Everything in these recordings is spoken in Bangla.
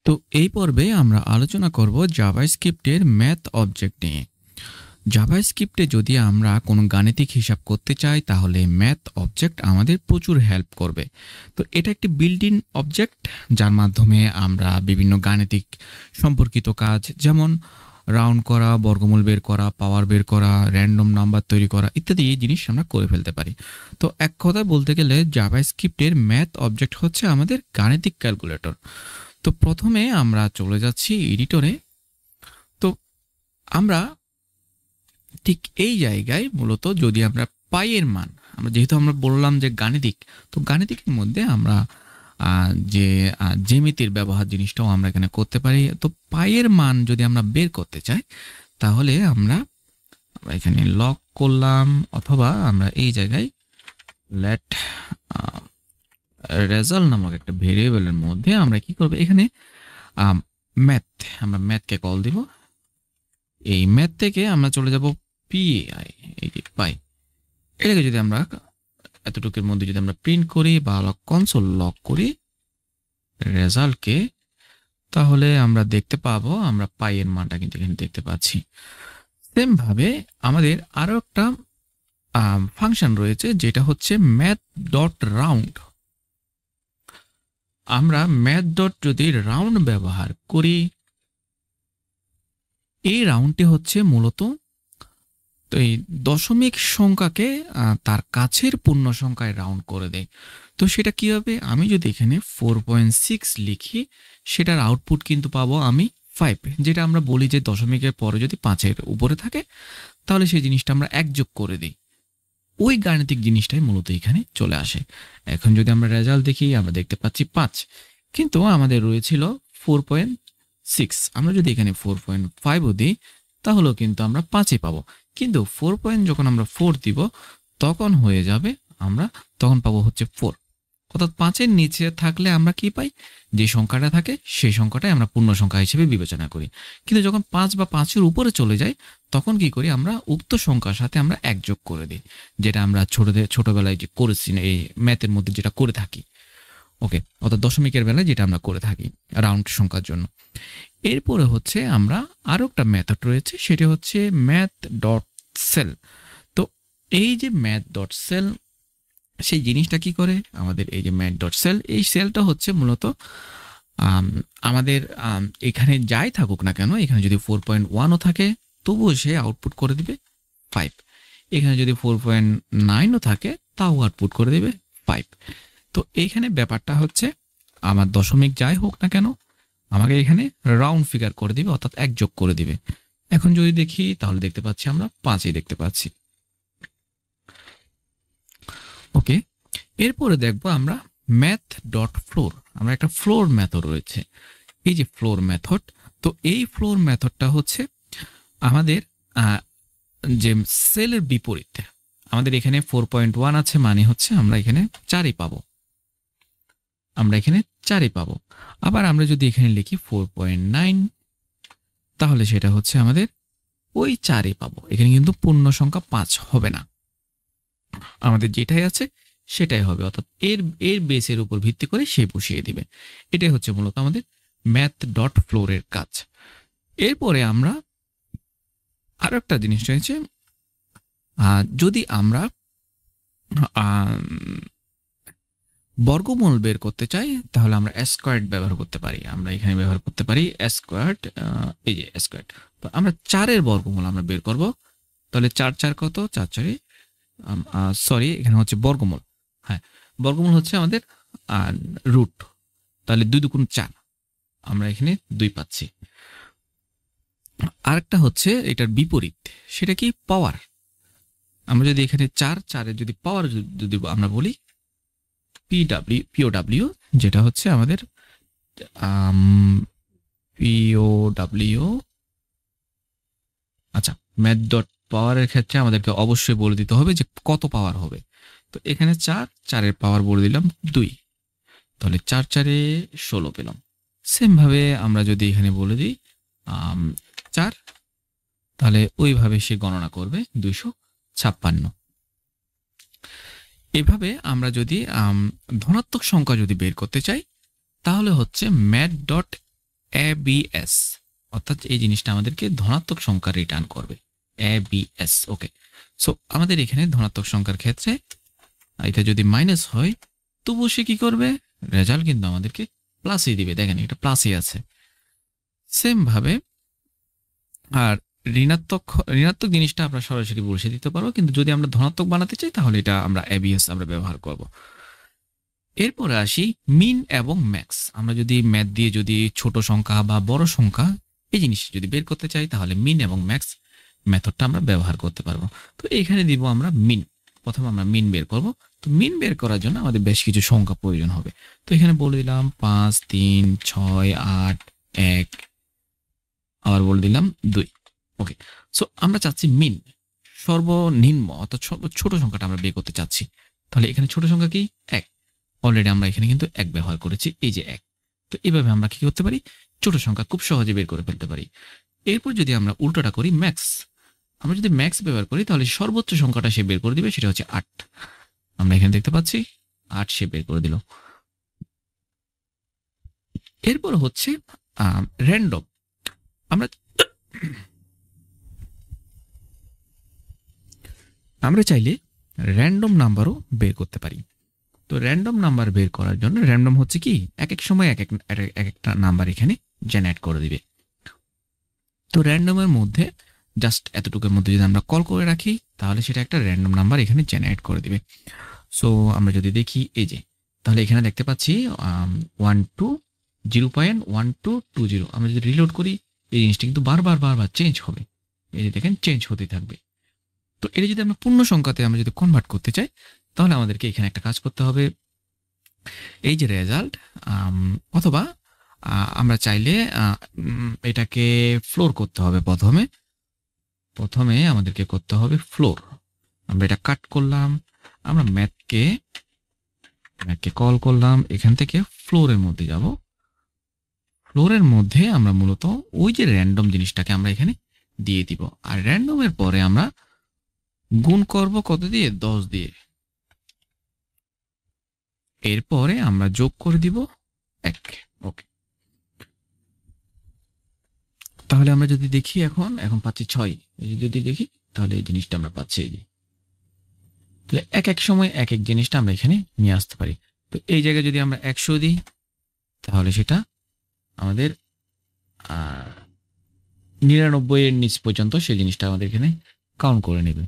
তো এই পর্বে আমরা আলোচনা করব জাভাস্ক্রিপ্টের ম্যাথ অবজেক্ট নিয়ে। জাভাস্ক্রিপ্টে যদি আমরা কোনো গাণিতিক হিসাব করতে চাই তাহলে ম্যাথ অবজেক্ট আমাদের প্রচুর হেল্প করবে। তো এটা একটি বিল্ট ইন অবজেক্ট যার মাধ্যমে আমরা বিভিন্ন গাণিতিক সম্পর্কিত কাজ যেমন রাউন্ড করা, বর্গমূল বের করা, পাওয়ার বের করা, র্যান্ডম নাম্বার তৈরি করা ইত্যাদি এই জিনিস আমরা করে ফেলতে পারি। তো এক কথায় বলতে গেলে জাভাস্ক্রিপ্টের ম্যাথ অবজেক্ট হচ্ছে আমাদের গাণিতিক ক্যালকুলেটর। তো প্রথমে আমরা চলে যাচ্ছি এডিটরে। তো আমরা ঠিক এই জায়গায় মূলত যদি আমরা পাইয়ের মান, যেহেতু আমরা বললাম যে গাণিতিক, তো গাণিতিকের মধ্যে আমরা যে জ্যামিতির ব্যবহার জিনিসটাও আমরা এখানে করতে পারি। তো পাইয়ের মান যদি আমরা বের করতে চাই তাহলে আমরা এখানে লক করলাম, অথবা আমরা এই জায়গায় লেট রেজাল্ট নামক একটা ভেরিয়েবলের মধ্যে আমরা কি করব, এখানে ম্যাথ, আমরা ম্যাথকে কল দিব। এই ম্যাথ থেকে আমরা চলে যাব পিআই, এই যে পাই, এটাকে যদি আমরা এতটুকুর মধ্যে যদি আমরা প্রিন্ট করি বা কনসোল লক করি রেজাল্টকে, তাহলে আমরা দেখতে পাবো আমরা পাইয়ের মানটা কিন্তু এখানে দেখতে পাচ্ছি। সেম ভাবে আমাদের আরো একটা ফাংশন রয়েছে যেটা হচ্ছে ম্যাথ ডট রাউন্ড। আমরা ম্যাথ ডট যদি রাউন্ড ব্যবহার করি, এই রাউন্ডটি হচ্ছে মূলত তো এই দশমিক সংখ্যাকে তার কাছের পূর্ণ সংখ্যায় রাউন্ড করে দেয়। তো সেটা কি হবে, আমি যদি এখানে 4.6 লিখি সেটার আউটপুট কিন্তু পাবো আমি 5, যেটা আমরা বলি যে দশমিকের পরে যদি 5-এর উপরে থাকে তাহলে সেই জিনিসটা আমরা 1 যোগ করে দিই। ওই গাণিতিক জিনিসটাই মূলত এখানে চলে আসে। এখন যদি আমরা রেজাল্ট দেখি আমরা দেখতে পাচ্ছি 5, কিন্তু আমাদের রয়েছিল 4.6। আমরা যদি এখানে 4.5ও দিই তাহলেও কিন্তু আমরা 5-ই পাবো, কিন্তু 4 যখন আমরা 4 দিব তখন হয়ে যাবে, আমরা তখন পাবো হচ্ছে 4। অর্থাৎ 5-এর নিচে থাকলে আমরা কি পাই, যে সংখ্যাটা থাকে সেই সংখ্যাটাই আমরা পূর্ণ সংখ্যা হিসেবে বিবেচনা করি। কিন্তু যখন 5 বা 5-এর উপরে চলে যায় তখন কি করি, আমরা উক্ত সংখ্যার সাথে আমরা 1 যোগ করে দিই, যেটা আমরা ছোটবেলায় যে করেছি এই ম্যাথের মধ্যে যেটা করে থাকি। ওকে, অর্থাৎ দশমিকের বেলায় যেটা আমরা করে থাকি রাউন্ড সংখ্যার জন্য। এরপরে হচ্ছে আমরা আরো একটা মেথড রয়েছে, সেটা হচ্ছে ম্যাথ ডট সেল। তো এই যে ম্যাথ ডট সেল, সেই জিনিসটা কি করে, আমাদের এই যে ম্যাথ ডট সেল, এই সেলটা হচ্ছে মূলত আমাদের এখানে যাই থাকুক না কেন, এখানে যদি 4.1ও থাকে তবুও সে আউটপুট করে দিবে 5। এখানে যদি 4.9ও থাকে তাও আউটপুট করে দিবে 5। তো এইখানে ব্যাপারটা হচ্ছে আমার দশমিক যাই হোক না কেন আমাকে এখানে রাউন্ড ফিগার করে দিবে, অর্থাৎ 1 যোগ করে দিবে। এখন যদি দেখি তাহলে দেখতে পাচ্ছি আমরা 5-ই দেখতে পাচ্ছি। ওকে, এরপরে দেখবো আমরা ম্যাথ ডট ফ্লোর। আমরা একটা ফ্লোর মেথড রয়েছে, এই যে ফ্লোর মেথড। তো এই ফ্লোর মেথডটা হচ্ছে আমাদের যে সেলের বিপরীতে, আমাদের এখানে 4.1 আছে, মানে হচ্ছে আমরা এখানে 4-ই পাবো, আমরা এখানে 4-ই পাবো। আবার আমরা যদি এখানে লিখি 4.9 তাহলে সেটা হচ্ছে আমাদের ওই 4-ই পাবো। এখানে কিন্তু পূর্ণ সংখ্যা 5 হবে না, আমাদের যেটাই আছে সেটাই হবে, অর্থাৎ এর বেসের উপর ভিত্তি করে সে বসিয়ে দিবে। এটাই হচ্ছে মূলত আমাদের ম্যাথ ডট ফ্লোরের কাজ। এরপরে আমরা আরো একটা জিনিস রয়েছে, যদি আমরা বর্গমূল বের করতে চাই তাহলে আমরা স্কোয়ার্ড ব্যবহার করতে পারি। আমরা এখানে ব্যবহার করতে পারি স্কোয়ার্ড, এই যে স্কোয়ার্ড। তো আমরা 4-এর বর্গমূল আমরা বের করব, তাহলে 4 কত, 4 সরি এখানে হচ্ছে বর্গমূল। হ্যাঁ, বর্গমূল হচ্ছে আমাদের রুট, তাহলে 2 দুগুণ 4, আমরা এখানে 2 পাচ্ছি। আরেকটা হচ্ছে এটার বিপরীত, সেটা কি পাওয়ার। আমরা যদি এখানে 4-এর যদি পাওয়ার যদি আমরা বলি পিওডব্লিউ, যেটা হচ্ছে আমাদের পিওডব্লিউ। আচ্ছা, ম্যাথ ডট পাওয়ারের ক্ষেত্রে আমাদেরকে অবশ্যই বলে দিতে হবে যে কত পাওয়ার হবে। তো এখানে 4-এর পাওয়ার বলে দিলাম 2, তাহলে 4-4-এ 16 পেলাম। সেম ভাবে আমরা যদি এখানে বলে দিই 4, তাহলে ওইভাবে সে গণনা করবে 256। এভাবে আমরা যদি ধনাত্মক সংখ্যা যদি বের করতে চাই তাহলে হচ্ছে ম্যাথ ডট ABS, অর্থাৎ এই জিনিসটা আমাদেরকে ধনাত্মক সংখ্যা রিটার্ন করবে, ABS। ওকে, সো আমাদের এখানে ধনাত্মক সংখ্যার ক্ষেত্রে এটা যদি মাইনাস হয় তবুও সে কি করবে, রেজাল্ট কিন্তু আমাদেরকে প্লাসই দিবে। দেখেন এটা প্লাসই আছে। সেম ভাবে আর ঋণাত্মক ঋণাত্মক জিনিসটা আমরা সরাসরি বসে দিতে পারবো, কিন্তু যদি আমরা ধনাত্মক বানাতে চাই তাহলে এটা আমরা ABS আমরা ব্যবহার করব। এরপরে আসি মিন এবং ম্যাক্স। আমরা যদি ম্যাথ দিয়ে যদি ছোট সংখ্যা বা বড় সংখ্যা এই জিনিস যদি বের করতে চাই তাহলে মিন এবং ম্যাক্স মেথডটা আমরা ব্যবহার করতে পারবো। তো এখানে দিব আমরা মিন। প্রথমে আমরা মিন বের করব। তো মিন বের করার জন্য আমাদের বেশ কিছু সংখ্যা প্রয়োজন হবে। তো এখানে বলে দিলাম 5, 3, 6, 8, 1, আবার বলে দিলাম 2। ওকে, সো আমরা চাচ্ছি মিন, সর্বনিম্ন অর্থাৎ ছোট সংখ্যাটা আমরা বের করতে চাচ্ছি। তাহলে এখানে ছোট সংখ্যা কি 1। অলরেডি আমরা এখানে কিন্তু 1 ব্যবহার করেছি, এই যে 1। তো এইভাবে আমরা কি করতে পারি, ছোট সংখ্যা খুব সহজে বের করে ফেলতে পারি। এরপর যদি আমরা উল্টোটা করি ম্যাক্স, আমরা যদি ম্যাক্স ব্যবহার করি তাহলে সর্বোচ্চ সংখ্যাটা সে বের করে দিবে, সেটা হচ্ছে 8। আমরা এখানে দেখতে পাচ্ছি 8 সে বের করে দিল। এরপর হচ্ছে র্যান্ডম। আমরা চাইলে র্যান্ডম নাম্বারও বের করতে পারি। তো র্যান্ডম নাম্বার বের করার জন্য র্যান্ডম হচ্ছে কি এক এক সময় এক একটা নাম্বার এখানে জেনারেট করে দিবে। তো র্যান্ডমের মধ্যে জাস্ট এতটুকুর মধ্যে যদি আমরা কল করে রাখি তাহলে সেটা একটা র্যান্ডম নাম্বার এখানে জেনারেট করে দিবে। সো আমরা যদি দেখি এই যে, তাহলে এখানে দেখতে পাচ্ছি 0.1220। আমরা যদি রিলোড করি এই জিনিসটা কিন্তু বারবার চেঞ্জ হবে। এই যে দেখেন চেঞ্জ হতে থাকবে। তো এটা যদি আমরা পূর্ণ সংখ্যাতে আমরা যদি কনভার্ট করতে চাই তাহলে আমাদেরকে এখানে একটা কাজ করতে হবে, এই যে রেজাল্ট, অথবা আমরা চাইলে এটাকে ফ্লোর করতে হবে। প্রথমে আমাদেরকে করতে হবে ফ্লোর। আমরা এটা কাট করলাম, আমরা ম্যাথকে কল করলাম, এখান থেকে ফ্লোরের মধ্যে যাব। ফ্লোরের মধ্যে আমরা মূলত ওই যে র্যান্ডম জিনিসটাকে আমরা এখানে দিয়ে দিব, আর র্যান্ডমের পরে আমরা গুণ করব কত দিয়ে, 10 দিয়ে। এরপরে আমরা যোগ করে দিব 1। ওকে, তাহলে আমরা যদি দেখি এখন পাচ্ছি 6। যদি দেখি তাহলে এই জিনিসটা আমরা পাচ্ছি, এই যে তাহলে এক এক সময় এক এক জিনিসটা আমরা এখানে নিয়ে আসতে পারি। তো এই জায়গায় যদি আমরা 100 দিই তাহলে সেটা আমাদের 99 এর নিচ পর্যন্ত সেই জিনিসটা আমাদের এখানে কাউন্ট করে নেবে।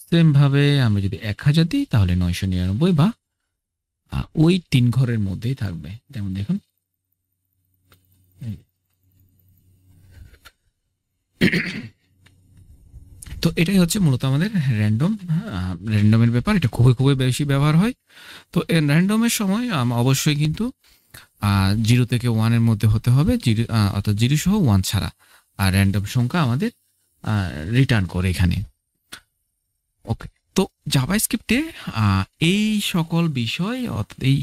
সেম ভাবে আমরা যদি 1000 দিই তাহলে 999 বা ওই 3 ঘরের মধ্যেই থাকবে। যেমন দেখুন তো এটাই হচ্ছে মূলত আমাদের র্যান্ডমের ব্যাপার। এটা খুবই বেশি ব্যবহার হয়। তো র্যান্ডমের সময় অবশ্যই কিন্তু 0 থেকে 1 এর মধ্যে হতে হবে, অর্থাৎ 0 সহ 1 ছাড়া। আর র্যান্ডম সংখ্যা আমাদের রিটার্ন করে এখানে। ওকে, তো জাভাস্ক্রিপ্টে এই সকল বিষয়, এই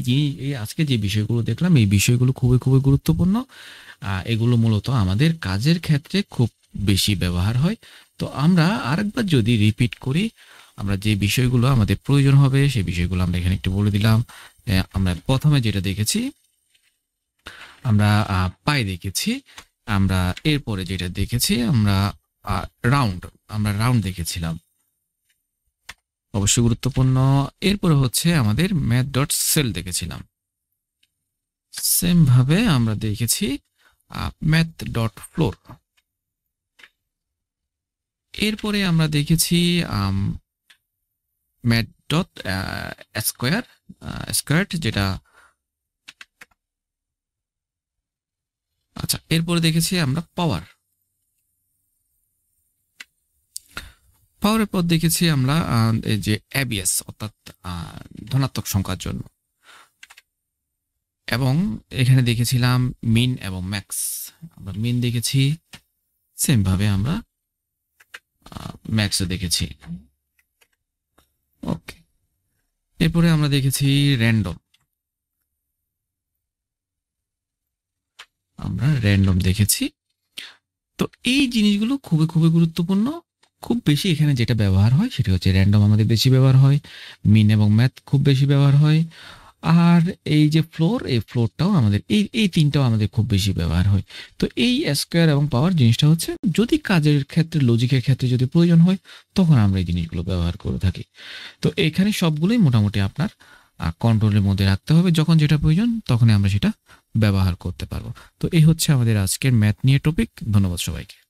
আজকে যে বিষয়গুলো দেখলাম এই বিষয়গুলো খুবই গুরুত্বপূর্ণ। এগুলো মূলত আমাদের কাজের ক্ষেত্রে খুব বেশি ব্যবহার হয়। তো আমরা আরেকবার যদি রিপিট করি, আমরা যে বিষয়গুলো আমাদের প্রয়োজন হবে সেই বিষয়গুলো আমরা এখানে একটু বলে দিলাম। আমরা প্রথমে যেটা দেখেছি আমরা পাই দেখেছি, আমরা এরপরে যেটা দেখেছি আমরা রাউন্ড দেখেছিলাম, অবশ্যই গুরুত্বপূর্ণ। এরপরে হচ্ছে আমাদের math.cell দেখেছিলাম। সেম ভাবে আমরা দেখেছি math.floor। এরপরে আমরা দেখেছি math.squared, যেটা আচ্ছা। এরপরে দেখেছি আমরা পাওয়ারের পর দেখেছি আমরা এই যে ABS, অর্থাৎ ধনাত্মক সংখ্যার জন্য। এবং এখানে দেখেছিলাম মিন এবং ম্যাক্স। আমরা মিন দেখেছি, সেম ভাবে আমরা ম্যাক্সও দেখেছি। ওকে, এরপরে আমরা দেখেছি র্যান্ডম দেখেছি। তো এই জিনিসগুলো খুবই গুরুত্বপূর্ণ। খুব বেশি এখানে যেটা ব্যবহার হয় সেটা হচ্ছে র্যান্ডম আমাদের বেশি ব্যবহার হয়, মিন এবং ম্যাথ খুব বেশি ব্যবহার হয়। আর এই যে ফ্লোর, এই ফ্লোরটাও আমাদের এই ৩ টাও আমাদের খুব বেশি ব্যবহার হয়। তো এই স্কোয়ার এবং পাওয়ার জিনিসটা হচ্ছে যদি কাজের ক্ষেত্রে, লজিকের ক্ষেত্রে যদি প্রয়োজন হয়, তখন আমরা এই জিনিসগুলো ব্যবহার করে থাকি। তো এখানে সবগুলোই মোটামুটি আপনার কন্ট্রোলের মধ্যে রাখতে হবে। যখন যেটা প্রয়োজন তখনই আমরা সেটা ব্যবহার করতে পারবো। তো এই হচ্ছে আমাদের আজকের ম্যাথ নিয়ে টপিক। ধন্যবাদ সবাইকে।